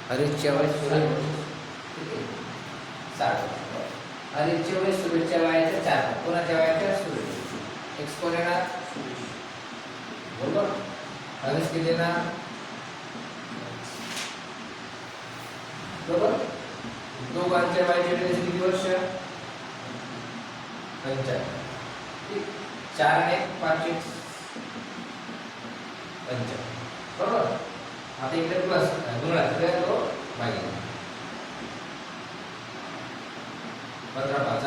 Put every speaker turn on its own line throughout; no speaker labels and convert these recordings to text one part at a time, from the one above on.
हरीशचे वय सूरज 60. हरीशचे वय सूरजच्या वयाच्या 4. कोणाच्या वयाच्या? सूरज. एक्स कोण येणार? बरोबर. हरीश किती येणार? बरोबर. दोघांच्या वयाचे डिफरन्स किती वर्ष? 45. 4 आणि 5 पंच. बरोबर. आता इकडे प्लस गुणा इकडे तो भागिले 15 5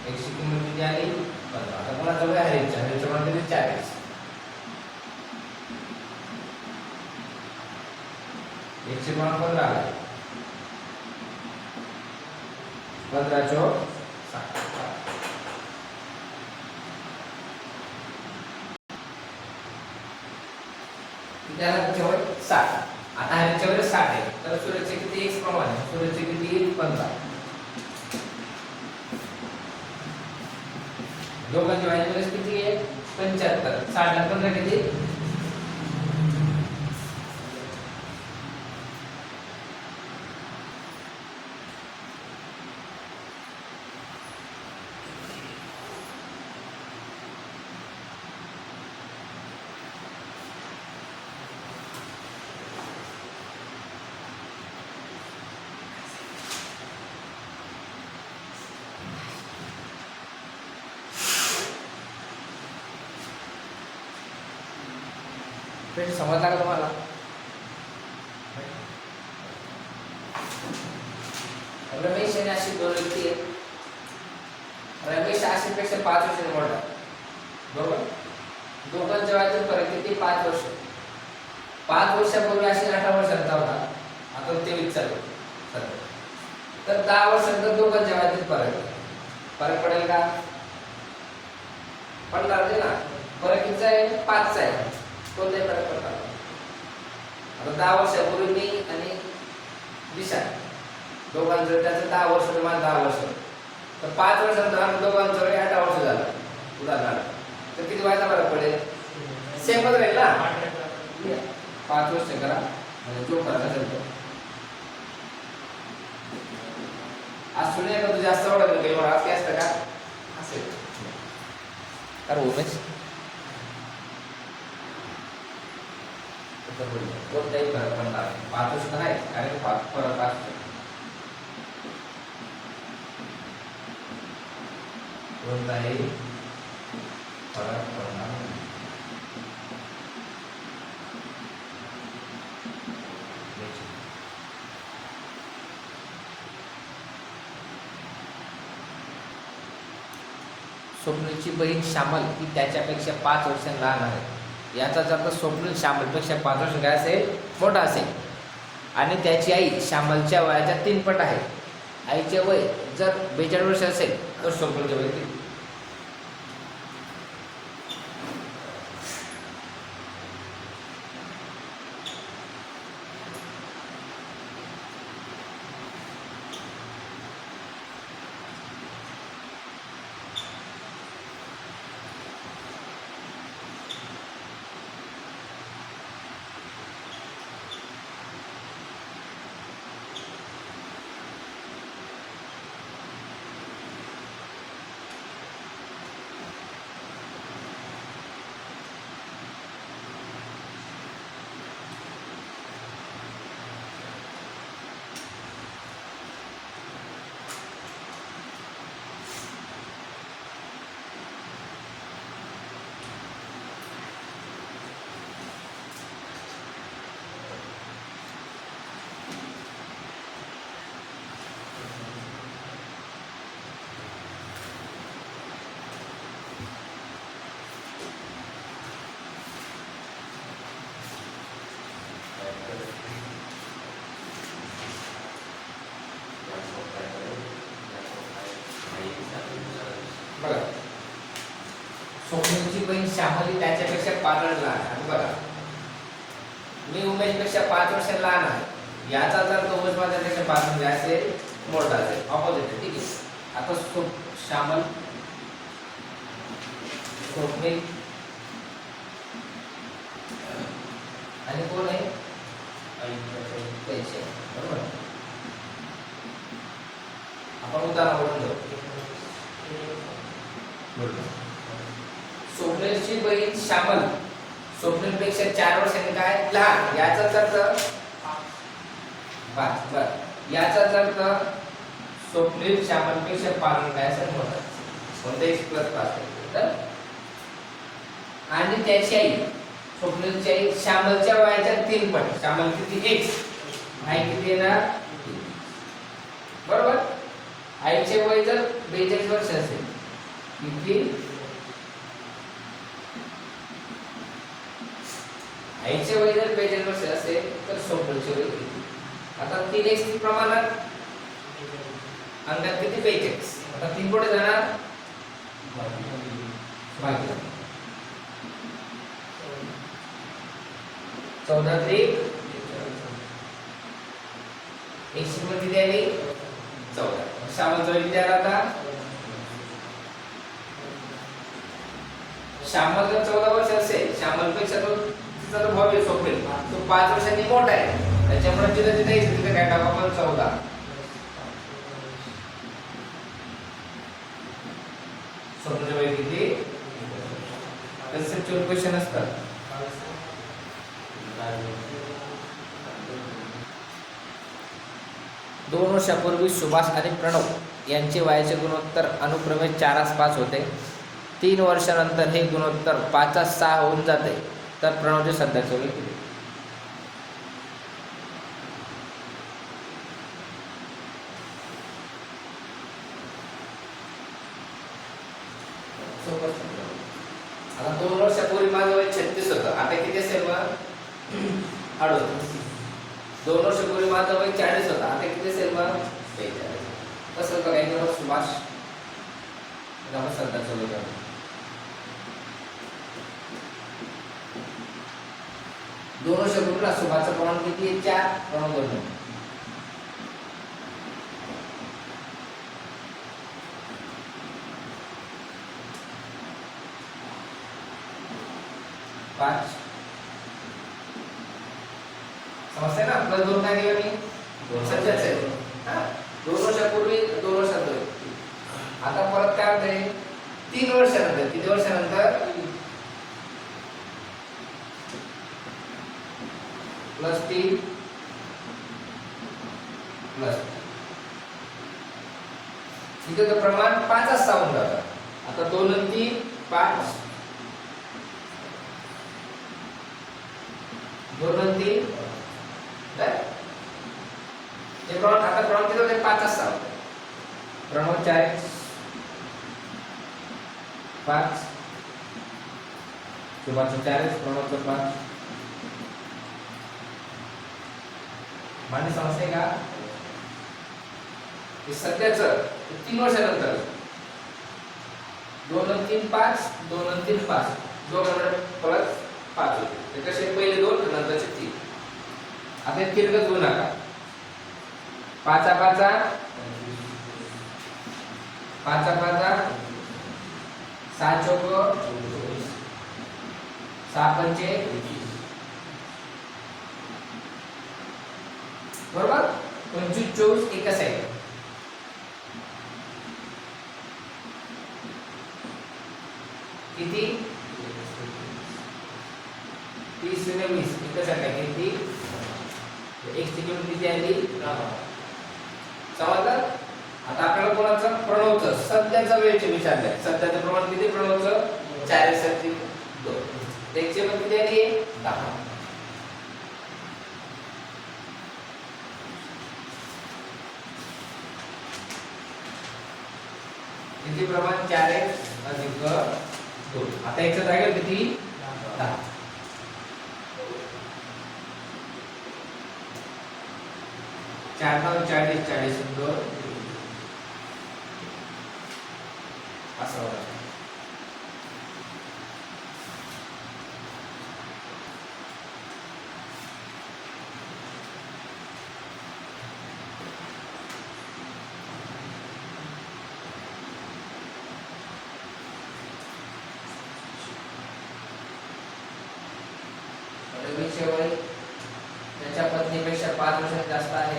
एक्स ची किंमत किती आली? 15. आता कोणाचा वय? हरीशच्या. हरीशच्या वयामध्ये 40. एक्स ची किंमत 15 आली. 15 चौक 60. त्याला वय 60. आता हरीशच्या वय 60 आहे, तर सूरजचे किती? एक्स प्रमाणे सूरजचे किती? 15. दोघांच्या वयाचे किती आहे? 75. 60 आणि 15 किती? समजला का तुम्हाला? रमेश आणि अशी दोन व्यक्ती आहेत. रमेश आशिषपेक्षा 5 वर्षांनी मोठा आहे. बरोबर. दोघांच्या वयातील फरक किती? 5 वर्ष. 5 वर्षापूर्वी आशिष 18 वर्षांचा होता, आता 23 चालू आहे. तर 10 वर्षांनंतर दोघांच्या वयातील फरक पडेल का? पडणार नाही ना. फरक किती आहे? 5 चा आहे. कोणताही फरक पडणार. आता 10 वर्षापूर्वी मी आणि दिशा दोघांचं त्याचं 10 वर्ष तर माझं 10 वर्ष, तर 5 वर्षानंतर आम्ही दोघांचं वय 18 वर्ष झालं उदाहरणार्थ, तर किती वयाचा फरक पडेल? सेमच राहील ना. 5 वर्ष करा म्हणजे जो फरक असेल तो. आज सुने का तू जास्त आवडत नाही एवढा आज काय असतं का असेल तर उमेश कोणताही फरक पडणार नाही. 5 वर्ष तर आहे कारण 5 फरक असतो. कोणताही फरक पडणार नाही. स्वप्नीलची बहीण श्यामल ही त्याच्यापेक्षा 5 वर्षांनी लहान आहे. याचाच अर्थ स्वप्नील श्यामलपेक्षा 5 वर्ष काय असेल? मोठा असेल. आणि त्याची आई श्यामलच्या वयाच्या 3 पट आहे. आईचे वय जर 42 वर्ष असेल तर स्वप्नीलचे वय किती? बघा, स्वप्नीलची बहीण श्यामली त्याच्यापेक्षा 5 वर्ष लहान आहे. बघा, मी उमेशपेक्षा 5 वर्ष लहान आहे. याचा जर उमेश माझ्यापेक्षा 5 म्हणजे असेल मोठा असेल, ऑपोजिट आहे. ठीक आहे. आता श्यामल स्वप्नील आणि कोण आहे? बरोबर. आपण उदाहरण घेऊ. स्वप्नीलची बहीण श्यामल स्वप्नीलपेक्षा 4 वर्षांनी काय लहान, याचाच अर्थ 5. बर, याचाच अर्थ स्वप्नील श्यामलपेक्षा 5 काय असेल मोठा, कोणते x + 5 तर. आणि त्याची आई स्वप्नीलची आई श्यामलच्या वयाच्या 3 पट. श्यामल किती x, आई किती येणार, बरोबर. आईचे वय जर 42 वर्ष असेल, किती, आईचे वय जर 42 वर्ष असेल तर स्वप्नीलचे वय किती. आता 3x प्रमाणात अंकात किती 45. आता 3 पुढे जाणार भागिले 14 त्रिक x ची किती द्यावी 14. श्यामलचा वय किती आला आता, श्यामल जर 14 वर्ष असेल, श्यामलपेक्षा तो तिचा जो भाऊ आहे स्वप्नील तो 5 वर्षांनी मोठा आहे, त्याच्यामुळे तिथे काय टाका आपण 14. स्वप्नीलचे वय किती, कन्सेप्च्युअल क्वेश्चन असतात. दोन वर्षापूर्वी सुभाष आणि प्रणव यांचे वयाचे गुणोत्तर अनुक्रमे 4:5 होते. 3 वर्षानंतर हे गुणोत्तर 5:6 होऊन जाते, तर प्रणवचे सध्याचे वय किती. आता 2 वर्षापूर्वी माझं वय 36 होतं, आता किती असेल मग 38. 2 वर्षापूर्वी माझं वय 40 होतं, आता किती असेल मग 42. कसं करायचं मग सुभाष, आपण सध्याचं वय काढू. दोन वर्षापूर्वीला सुभाषचं प्रमाण किती आहे 4, प्रणव 2. 5 समजते ना. प्लस 2 काय केलं मी सध्याच आहे. 2 वर्षापूर्वी 2 वर्षात. आता परत काय होतंय 3 वर्षानंतर, किती वर्षानंतर +3 प्लस इथे तर प्रमाण 5:6 होऊन जातं. आता 2 आणि 3 5, 2 आणि 3 ते प्रमाण. आता प्रमाण किती होते 5:6 होते. प्रमाण 4x 5, सुभाषचं 4x, प्रणवचं 5. मान्य समजते का. हे सध्याचं 3 वर्षानंतर 2 आणि 3 5, 2 आणि 3 5, 2 परत 5 होते. ते कसे पहिले 2 नंतरचे 3. आता हे तिरकच होऊ नका. 5 5 5 5 6 चौक 6 पंचे, बरोबर. 25 24 एकच आहे. किती 30 आणि 20 एकच आहे. किती x ची किंमत किती आली, समजलं. आता आपल्याला कोणाचं प्रणवचं सध्याचा वेळचे विचारलंय. सध्याचं प्रमाण किती प्रणवचं 4x 2. x ची किंमत किती आली 10. किती प्रमाण 4x + 2. आता x च्या जागेवर किती 10. 4 9 40 40 2 असं होतं. त्याच्या पत्नीपेक्षा 5 वर्षांनी जास्त आहे.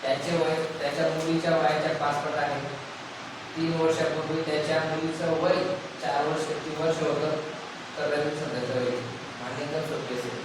त्याचे वय त्याच्या मुलीच्या वयाच्या 5 पट आहे. 3 वर्षापूर्वी त्याच्या मुलीचं वय 4 वर्ष होतं. तर रवी सध्याचं वय आणि एकदम सोपे असेल.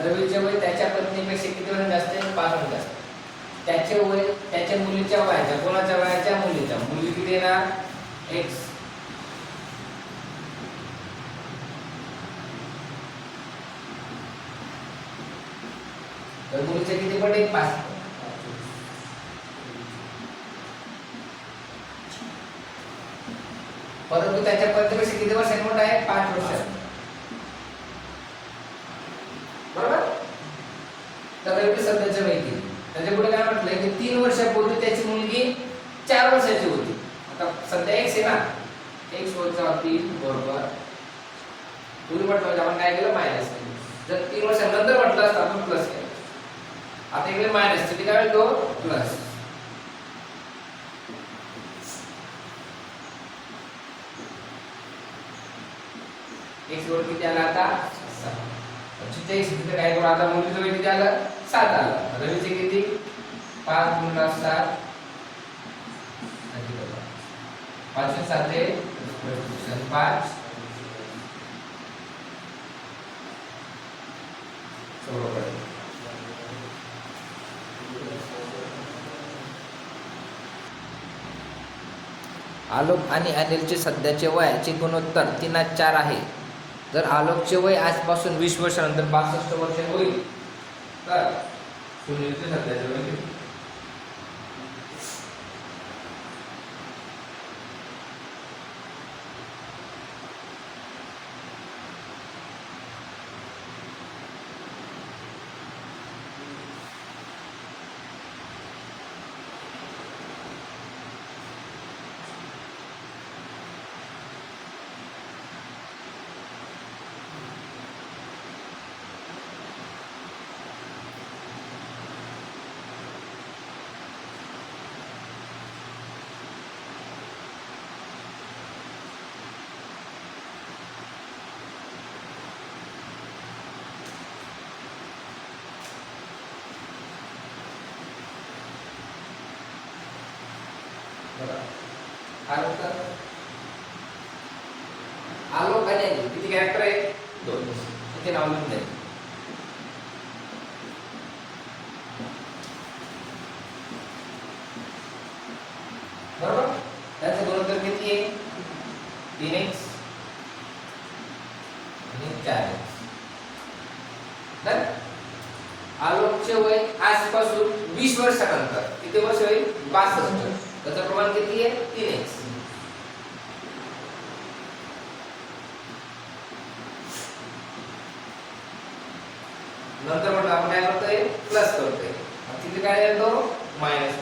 रवीचे वय त्याच्या पत्नीपेक्षा किती वर्ष जास्त आहे? 5 वर्ष जास्त. त्याचे वय त्याच्या मुलीच्या वयाच्या कोणाच्या वयाच्या मुलीच्या मुली किती येणार? x. तर मुलीचे किती पट आहे? 5. परंतु त्याच्या पत्नीपेक्षा किती वर्षांनी मोठा आहे? 5 वर्ष. बरोबर. तर रवी सध्याचे वय किती? त्याच्या पुढे काय म्हटलंय की 3 वर्षापूर्वी त्याची मुलगी 4 वर्षाची होती. आता सध्या x आहे ना, x वजा 3 बरोबर पूर्वी म्हटलं आपण काय केलं? मायनस केलं. जर 3 वर्षानंतर म्हटलं असतं आपण प्लस केलं. आता इकडे मायनस किती काय होतो? प्लस. x वर किती आला आता? 6. जिथे x तिथे काय करू आता? मुलीचं वय किती आलं? 7 आलं. रवीचे किती? 5 गुणिले 7 5 × 7 5 आलोक आणि अनिलचे सध्याचे वयाचे गुणोत्तर 3:4 आहे. जर आलोकचे वय आजपासून 20 वर्षानंतर 62 वर्ष होईल तर सुनीलचे सध्याचे वय किती? आलोक आणि अनिल किती कॅरेक्टर आहे? 2. इथे नाव लिहून द्या. बरोबर. त्याचं गुणोत्तर किती आहे? 3x आणि 4x. तर आलोकचे वय आजपासून 20 वर्षानंतर किती वर्ष होईल? 62. त्याचं प्रमाण किती आहे? 3x. नंतर म्हटलं आपण काय करतोय? प्लस करतोय. तिथे काय येतो? मायनस.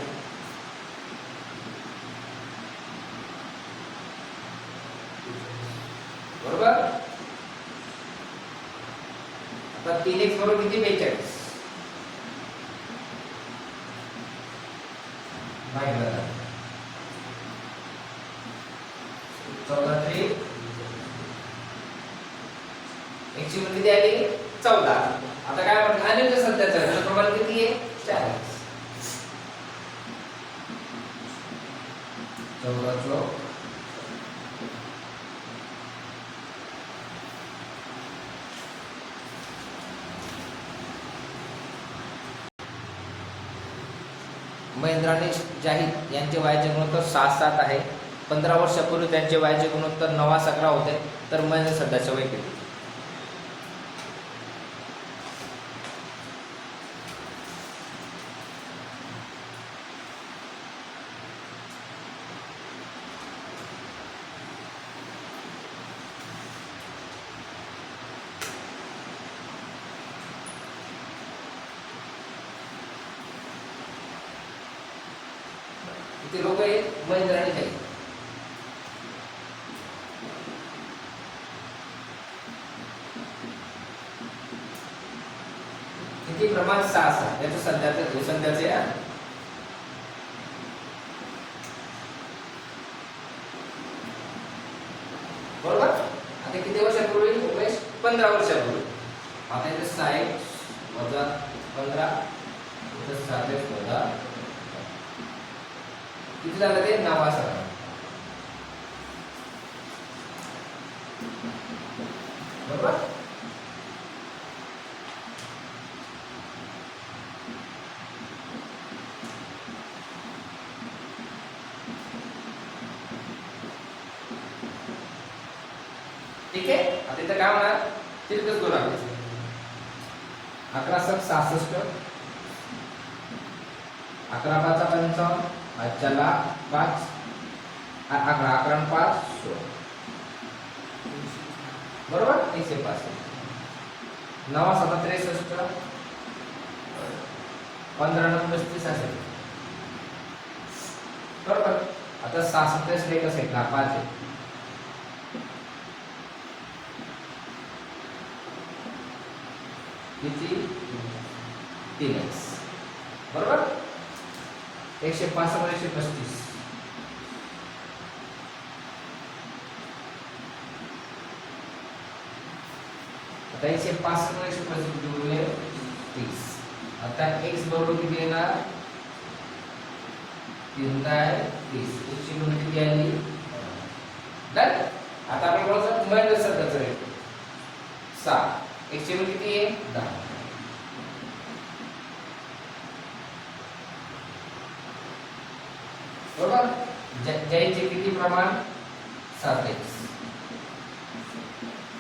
बरोबर. आता 3x बरोबर किती? 42. मायनस 14 x ची किती आली? 14. आता काय म्हटलं? अनिलच्या सध्याचं प्रमाण किती आहे? 4x. 14 महेंद्र आणि जाहिद यांचे वयाचे गुणोत्तर 6-7 आहे. 15 वर्षापूर्वी त्यांचे वयाचे गुणोत्तर 9-11 होते. तर महेंद्र सध्याचे वय किती? किती लोक आहेत महिंद्रा आणि काही किती प्रमाण 6 याचं सध्याचे बरोबर. आता किती वर्षापूर्वी उमेश 15 वर्षापूर्वी. आता इथे 60 वजा 15 इथे 27 वजा किती झालं ते 9 बरोबर. ठीक आहे. आता इथं काय होणार तिरकस गुणाकार 11 × 66 11 × 5 = 55 चला 5 11 11 × 5 16 बरोबर 105 9 × 7 = 63 15 × 9 = 35 असेल बरोबर. आता 66 लेख असेल ना 5 आहे किती 3x बरोबर. 105 = 135 आता 105 = 135 गुणिले 30. आता x बरोबर किती येणार 3 × 30 ची किंमत किती आली डन. आता आपण बोलायचं मायनस सध्याचं रेट 6 x ची किंमत किती आहे 10 बरोबर. ज्याचे किती प्रमाण 7x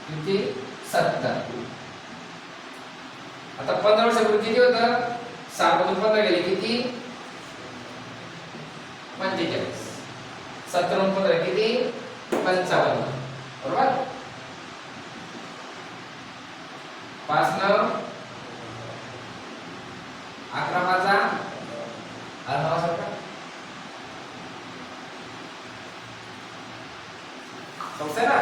किती 70. आता 15 वर्षापूर्वी किती होतं 6 मधून 15 गेले किती 45 70 मधून 15 किती 55 बरोबर. 5 9 11 माझा 9 सरका समजतंय ना.